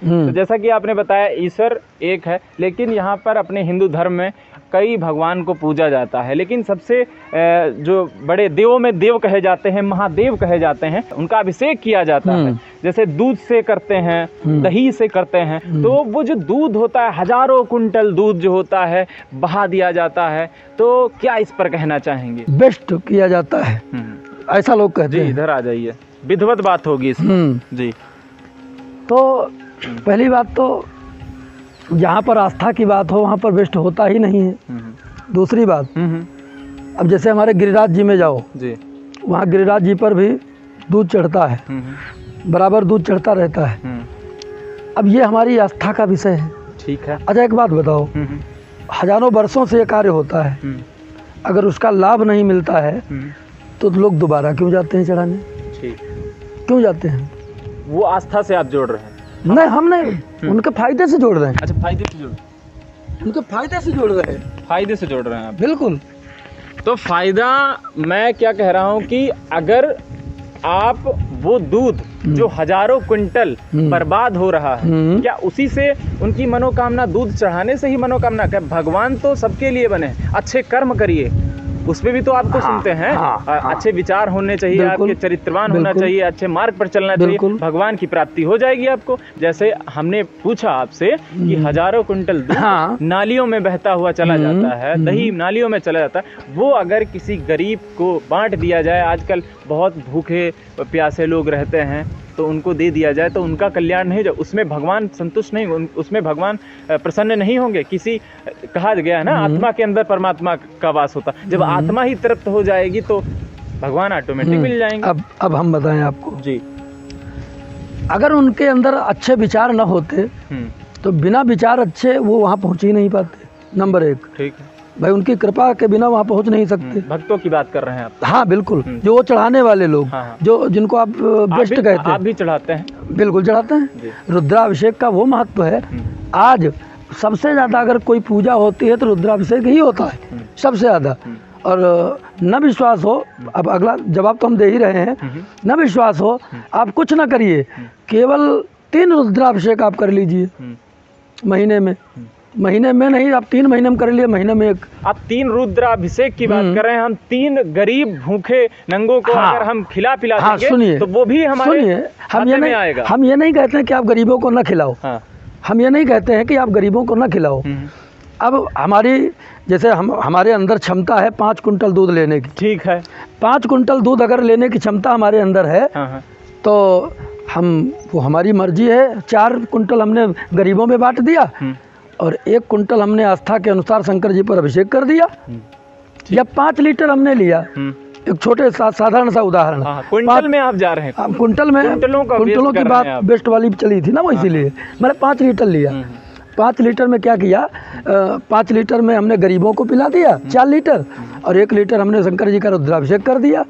तो जैसा कि आपने बताया ईश्वर एक है, लेकिन यहाँ पर अपने हिंदू धर्म में कई भगवान को पूजा जाता है, लेकिन सबसे जो बड़े देवों में देव कहे जाते हैं, महादेव कहे जाते हैं, उनका अभिषेक किया जाता है। जैसे दूध से करते हैं, दही से करते हैं, तो वो जो दूध होता है, हजारों कुंटल दूध जो होता है बहा दिया जाता है। तो क्या इस पर कहना चाहेंगे? बेस्ट किया जाता है, ऐसा लोग कहते हैं। जी इधर आ जाइए, विधिवत बात होगी इसमें। जी तो पहली बात तो जहाँ पर आस्था की बात हो वहाँ पर बेस्ट होता ही नहीं है। दूसरी बात, अब जैसे हमारे गिरिराज जी में जाओ जी, वहाँ गिरिराज जी पर भी दूध चढ़ता है, बराबर दूध चढ़ता रहता है। अब ये हमारी आस्था का विषय है। ठीक है। अच्छा एक बात बताओ, हजारों वर्षों से ये कार्य होता है, अगर उसका लाभ नहीं मिलता है तो लोग दोबारा क्यों जाते हैं चढ़ाने? ठीक, क्यों जाते हैं? वो आस्था से आप जोड़ रहे हैं? नहीं, हम नहीं, उनके फायदे से जोड़ रहे हैं। अच्छा, फायदे से जोड़, उनके फायदे से जोड़ रहे हैं। फायदे से जोड़ रहे हैं आप? बिल्कुल। तो फायदा मैं क्या कह रहा हूँ कि अगर आप वो दूध जो हजारों क्विंटल बर्बाद हो रहा है, क्या उसी से उनकी मनोकामना, दूध चढ़ाने से ही मनोकामना? क्या भगवान तो सबके लिए बने, अच्छे कर्म करिए, उसमें भी तो आपको सुनते हैं। अच्छे विचार होने चाहिए, आपके चरित्रवान होना चाहिए, अच्छे मार्ग पर चलना चाहिए, भगवान की प्राप्ति हो जाएगी आपको। जैसे हमने पूछा आपसे कि हजारों कुंटल दूध नालियों में बहता हुआ चला जाता है, दही नालियों में चला जाता है, वो अगर किसी गरीब को बांट दिया जाए, आजकल बहुत भूखे प्यासे लोग रहते हैं, तो उनको दे दिया जाए तो उनका कल्याण नहीं हो, उसमें भगवान संतुष्ट नहीं, उसमें भगवान प्रसन्न नहीं होंगे। किसी कहा गया है ना, आत्मा के अंदर परमात्मा का वास होता, जब आत्मा ही तृप्त हो जाएगी तो भगवान ऑटोमेटिक मिल जाएंगे। अब हम बताएं आपको जी, अगर उनके अंदर अच्छे विचार न होते तो बिना विचार अच्छे वो वहाँ पहुँच ही नहीं पाते, नंबर एक। ठीक है भाई, उनकी कृपा के बिना वहाँ पहुँच नहीं सकते। भक्तों की बात कर रहे हैं आप? हाँ बिल्कुल, जो वो चढ़ाने वाले लोग, जो जिनको आप बेस्ट कहते हैं। आप भी चढ़ाते हैं? बिल्कुल चढ़ाते हैं। रुद्राभिषेक का वो महत्व है, आज सबसे ज़्यादा अगर कोई पूजा होती है तो रुद्राभिषेक ही होता है सबसे ज़्यादा। और न विश्वास हो, अब अगला जवाब तो हम दे ही रहे हैं, न विश्वास हो आप कुछ ना करिए, केवल 3 रुद्राभिषेक आप कर लीजिए महीने में। महीने में नहीं, आप 3 महीने में कर लिए, महीने में 1। आप 3 रुद्राभिषेक की बात कर रहे हैं। हम 3 गरीब भूखे नंगों को अगर हम खिला पिला देंगे, सुनिए, तो वो भी हमारे हम ये नहीं कहते हैं कि आप गरीबों को न खिलाओ। हम ये नहीं कहते हैं कि आप गरीबों को न खिलाओ। अब हमारी जैसे हमारे अंदर क्षमता है 5 कुंटल दूध लेने की। ठीक है। 5 कुंटल दूध अगर लेने की क्षमता हमारे अंदर है, तो वो हमारी मर्जी है। 4 कुंटल हमने गरीबों में बांट दिया और 1 कुंटल हमने आस्था के अनुसार शंकर जी पर अभिषेक कर दिया। या 5 लीटर हमने लिया, एक छोटे साधारण सा उदाहरण। कुंटल में आप जा रहे हैं? कुंटल में, कुंटलों की बात बेस्ट वाली चली थी ना, वो इसीलिए मैंने 5 लीटर लिया। 5 लीटर में क्या किया, 5 लीटर में हमने गरीबों को पिला दिया 4 लीटर, और 1 लीटर हमने शंकर जी का रुद्राभिषेक कर दिया।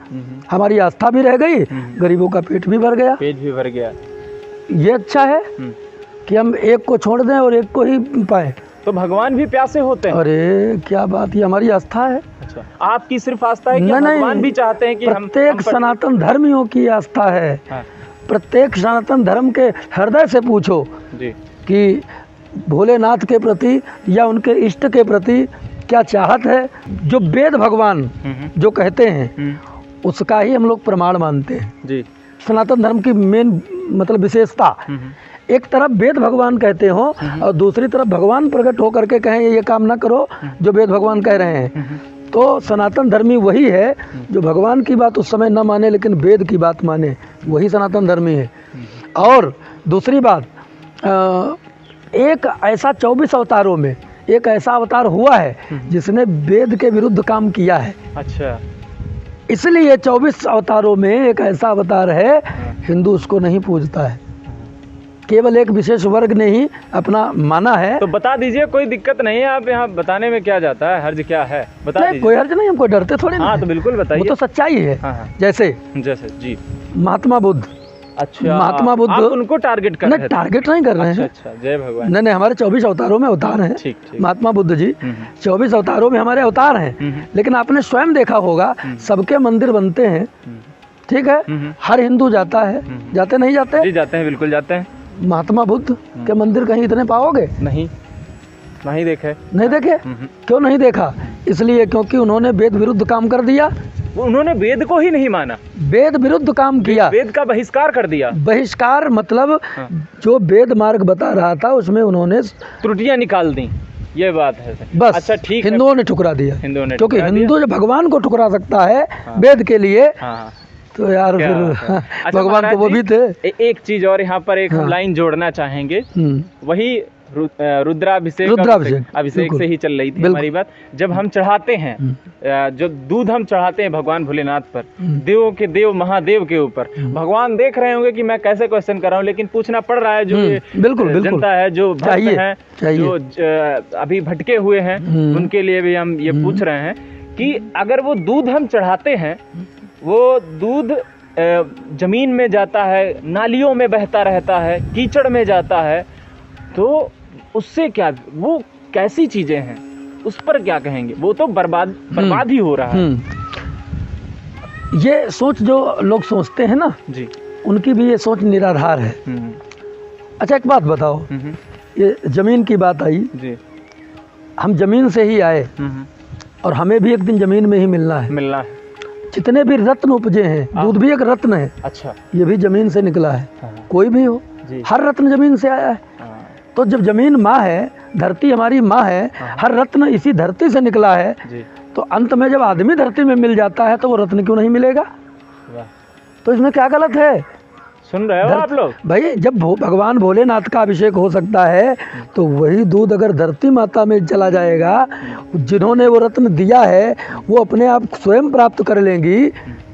हमारी आस्था भी रह गई, गरीबों का पेट भी भर गया। ये अच्छा है कि हम 1 को छोड़ दें और 1 को ही पाए, तो भगवान भी प्यासे होते हैं। अरे क्या बात, ये हमारी आस्था है। अच्छा, आपकी सिर्फ आस्था है कि भगवान भी चाहते हैं कि प्रत्येक सनातन धर्मियों की आस्था है। प्रत्येक सनातन धर्म के हृदय से पूछो कि भोलेनाथ के प्रति या उनके इष्ट के प्रति क्या चाहत है। जो वेद भगवान जो कहते हैं उसका ही हम लोग प्रमाण मानते हैं जी। सनातन धर्म की मेन मतलब विशेषता, एक तरफ वेद भगवान कहते हो और दूसरी तरफ भगवान प्रकट होकर के कहें ये काम ना करो जो वेद भगवान कह रहे हैं, तो सनातन धर्मी वही है जो भगवान की बात उस समय न माने लेकिन वेद की बात माने, वही सनातन धर्मी है। और दूसरी बात, एक ऐसा 24 अवतारों में एक ऐसा अवतार हुआ है जिसने वेद के विरुद्ध काम किया है। अच्छा, इसलिए 24 अवतारों में एक ऐसा अवतार है, हिंदू उसको नहीं पूजता है, केवल एक विशेष वर्ग ने ही अपना माना है। तो बता दीजिए, कोई दिक्कत नहीं है, आप यहाँ बताने में क्या जाता है, हर्ज क्या है, बता दीजिए। कोई हर्ज नहीं, हमको डरते थोड़े। हाँ तो बिल्कुल बताइए, वो तो सच्चाई है। जैसे जी महात्मा बुद्ध। अच्छा, महात्मा बुद्ध, आप उनको टारगेट कर रहे हैं? टारगेट नहीं कर रहे हैं। अच्छा, जय भगवान। नहीं, हमारे 24 अवतारों में अवतार हैं। ठीक, महात्मा बुद्ध जी 24 अवतारों में हमारे अवतार हैं। लेकिन आपने स्वयं देखा होगा सबके मंदिर बनते हैं, ठीक है, हर हिंदू जाता है, जाते नहीं जाते? जी जाते हैं, बिल्कुल जाते हैं। महात्मा बुद्ध के मंदिर कहीं इतने पाओगे? नहीं देखे। नहीं देखे? क्यों नहीं देखा? इसलिए क्योंकि उन्होंने वेद विरुद्ध काम कर दिया। उन्होंने वेद को ही नहीं माना, वेद विरुद्ध काम किया, वेद का बहिष्कार कर दिया। बहिष्कार मतलब जो वेद मार्ग बता रहा था उसमें उन्होंने त्रुटियां निकाल दी, ये बात है। बस अच्छा ठीक है, हिंदुओं ने ठुकरा दिया। क्योंकि ठुकरा हिंदू जो भगवान को ठुकरा सकता है वेद के लिए, तो यार फिर अच्छा, भगवान तो वो भी थे। एक चीज और यहाँ पर एक लाइन जोड़ना चाहेंगे, वही रुद्राभिषेक से ही चल रही थी हमारी बात। जब हम चढ़ाते हैं, जो दूध हम चढ़ाते हैं भगवान भोलेनाथ पर, देवों के देव महादेव के ऊपर, भगवान देख रहे होंगे कि मैं कैसे क्वेश्चन कर रहा हूँ, लेकिन पूछना पड़ रहा है। जो बिल्कुल जनता है, जो भक्त हैं, जो अभी भटके हुए हैं, उनके लिए भी हम ये पूछ रहे हैं कि अगर वो दूध हम चढ़ाते हैं, वो दूध जमीन में जाता है, नालियों में बहता रहता है, कीचड़ में जाता है, तो उससे क्या, वो कैसी चीजें हैं, उस पर क्या कहेंगे? वो तो बर्बाद ही हो रहा है। ये सोच जो लोग सोचते हैं ना जी, उनकी भी ये सोच निराधार है। अच्छा एक बात बताओ, ये जमीन की बात आई जी, हम जमीन से ही आए और हमें भी एक दिन जमीन में ही मिलना है। जितने भी रत्न उपजे हैं, दूध भी एक रत्न है। अच्छा, ये भी जमीन से निकला है। कोई भी हो, हर रत्न जमीन से आया है। तो जब जमीन माँ है, धरती हमारी माँ है, हर रत्न इसी धरती से निकला है, तो अंत में जब आदमी धरती में मिल जाता है तो वो रत्न क्यों नहीं मिलेगा? तो इसमें क्या गलत है? सुन रहे हो आप लोग? भाई जब भगवान भोलेनाथ का अभिषेक हो सकता है तो वही दूध अगर धरती माता में चला जाएगा, जिन्होंने वो रत्न दिया है वो अपने आप स्वयं प्राप्त कर लेंगी,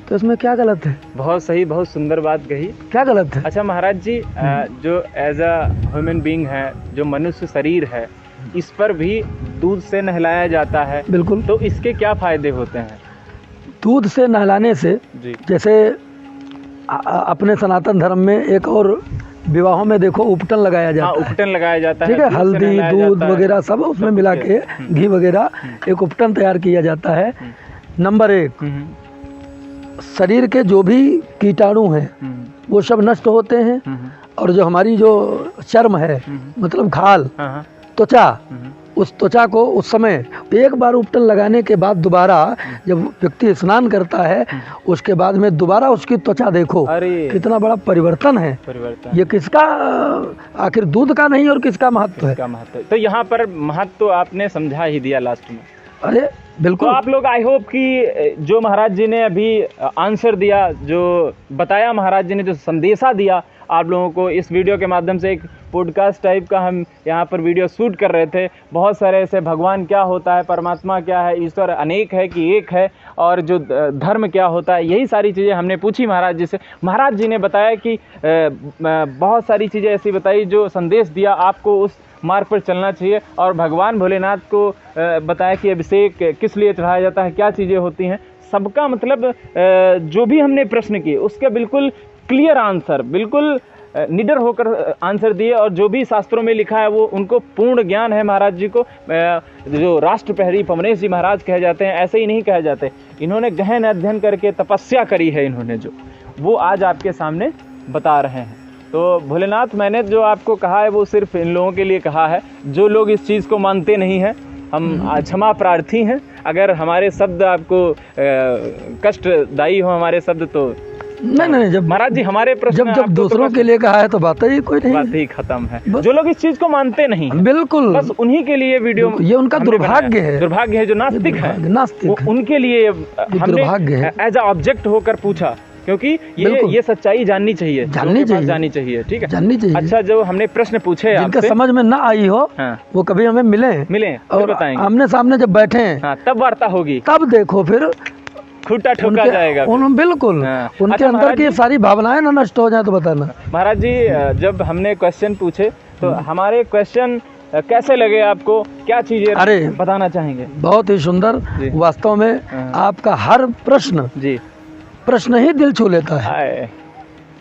तो इसमें क्या गलत है? बहुत सही, बहुत सुंदर बात कही। क्या गलत है? अच्छा महाराज जी, जो एज अ ह्यूमन बीइंग है, जो मनुष्य शरीर है, इस पर भी दूध से नहलाया जाता है। बिल्कुल। तो इसके क्या फायदे होते हैं? दूध से नहलाने से जैसे अपने सनातन धर्म में एक और विवाहों में देखो उपटन लगाया जाता है। उपटन लगाया जाता है, ठीक है, हल्दी दूध वगैरह सब उसमें मिला के, घी वगैरह, एक उपटन तैयार किया जाता है। नंबर 1, शरीर के जो भी कीटाणु हैं वो सब नष्ट होते हैं, और जो हमारी जो चर्म है, मतलब खाल, त्वचा, उस त्वचा को उस समय एक बार उपटन लगाने के बाद दोबारा जब व्यक्ति स्नान करता है, उसके बाद में दोबारा उसकी त्वचा देखो कितना बड़ा परिवर्तन है। ये किसका, आखिर दूध का नहीं और किसका महत्व है? तो यहाँ पर महत्व आपने समझा ही दिया लास्ट में। अरे बिल्कुल। तो आप लोग आई होप कि जो महाराज जी ने अभी आंसर दिया, जो बताया महाराज जी ने, जो संदेशा दिया आप लोगों को इस वीडियो के माध्यम से, एक पॉडकास्ट टाइप का हम यहाँ पर वीडियो शूट कर रहे थे। बहुत सारे ऐसे, भगवान क्या होता है, परमात्मा क्या है, ईश्वर अनेक है कि एक है, और जो धर्म क्या होता है, यही सारी चीज़ें हमने पूछी महाराज जी से। महाराज जी ने बताया कि बहुत सारी चीज़ें ऐसी बताई जो संदेश दिया आपको उस मार्ग पर चलना चाहिए, और भगवान भोलेनाथ को बताया कि अभिषेक किस लिए चढ़ाया जाता है, क्या चीज़ें होती हैं, सबका मतलब जो भी हमने प्रश्न किए उसके बिल्कुल क्लियर आंसर, बिल्कुल निडर होकर आंसर दिए, और जो भी शास्त्रों में लिखा है वो उनको पूर्ण ज्ञान है। महाराज जी को जो राष्ट्र प्रहरी पवनेश जी महाराज कहे जाते हैं, ऐसे ही नहीं कहे जाते, इन्होंने गहन अध्ययन करके तपस्या करी है इन्होंने, जो वो आज आपके सामने बता रहे हैं। तो भोलेनाथ, मैंने जो आपको कहा है वो सिर्फ इन लोगों के लिए कहा है जो लोग इस चीज़ को मानते नहीं हैं। हम क्षमा प्रार्थी हैं अगर हमारे शब्द आपको कष्टदायी हो, हमारे शब्द, तो नहीं, जब महाराज जी हमारे प्रश्न जब दूसरों के लिए कहा है तो बात ही कोई नहीं, बात ही खत्म है। जो लोग इस चीज को मानते नहीं, बिल्कुल, बस उन्हीं के लिए वीडियो, ये उनका दुर्भाग्य है, जो नास्तिक है, उनके लिए हमने एज अ ऑब्जेक्ट होकर पूछा, क्योंकि ये सच्चाई जाननी चाहिए, जानी चाहिए, ठीक है, जाननी चाहिए। अच्छा, जो हमने प्रश्न पूछे जिनका समझ में ना आई हो, वो कभी हमें मिले और बताएंगे, आमने सामने जब बैठे तब वार्ता होगी, तब देखो फिर खूंटा ठोका जाएगा। बिल्कुल, उनके अंदर की सारी भावनाएं ना नष्ट हो जाए तो बताना। महाराज जी, जब हमने क्वेश्चन पूछे तो हमारे क्वेश्चन कैसे लगे आपको, क्या चीजें बताना चाहेंगे? बहुत ही सुंदर, वास्तव में आपका हर प्रश्न ही दिल छू लेता है।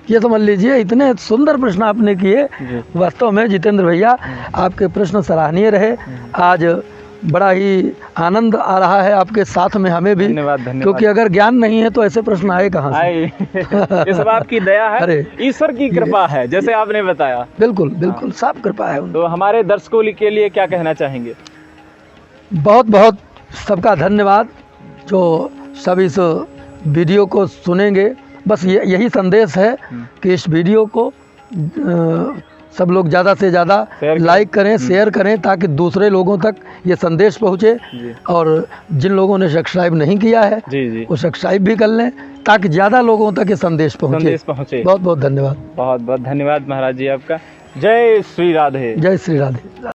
ये समझ लीजिए, इतने सुंदर प्रश्न आपने किए। वास्तव में जितेंद्र भैया, आपके प्रश्न सराहनीय रहे। आज बड़ा ही आनंद आ रहा है आपके साथ में, हमें भी। धन्यवाद धन्यवाद। क्योंकि अगर ज्ञान नहीं है तो ऐसे प्रश्न आए कहाँ से? आए ये सब आपकी दया है, अरे ईश्वर की कृपा है, जैसे आपने बताया। बिल्कुल बिल्कुल, सब कृपा है। तो हमारे दर्शकों के लिए क्या कहना चाहेंगे? बहुत बहुत सबका धन्यवाद जो सब इस वीडियो को सुनेंगे। बस यही संदेश है कि इस वीडियो को सब लोग ज़्यादा से ज़्यादा लाइक करें, शेयर करें, ताकि दूसरे लोगों तक ये संदेश पहुँचे। और जिन लोगों ने सब्सक्राइब नहीं किया है जी वो सब्सक्राइब भी कर लें, ताकि ज़्यादा लोगों तक ये संदेश पहुँचे। बहुत बहुत धन्यवाद। बहुत बहुत धन्यवाद महाराज जी आपका। जय श्री राधे। जय श्री राधे।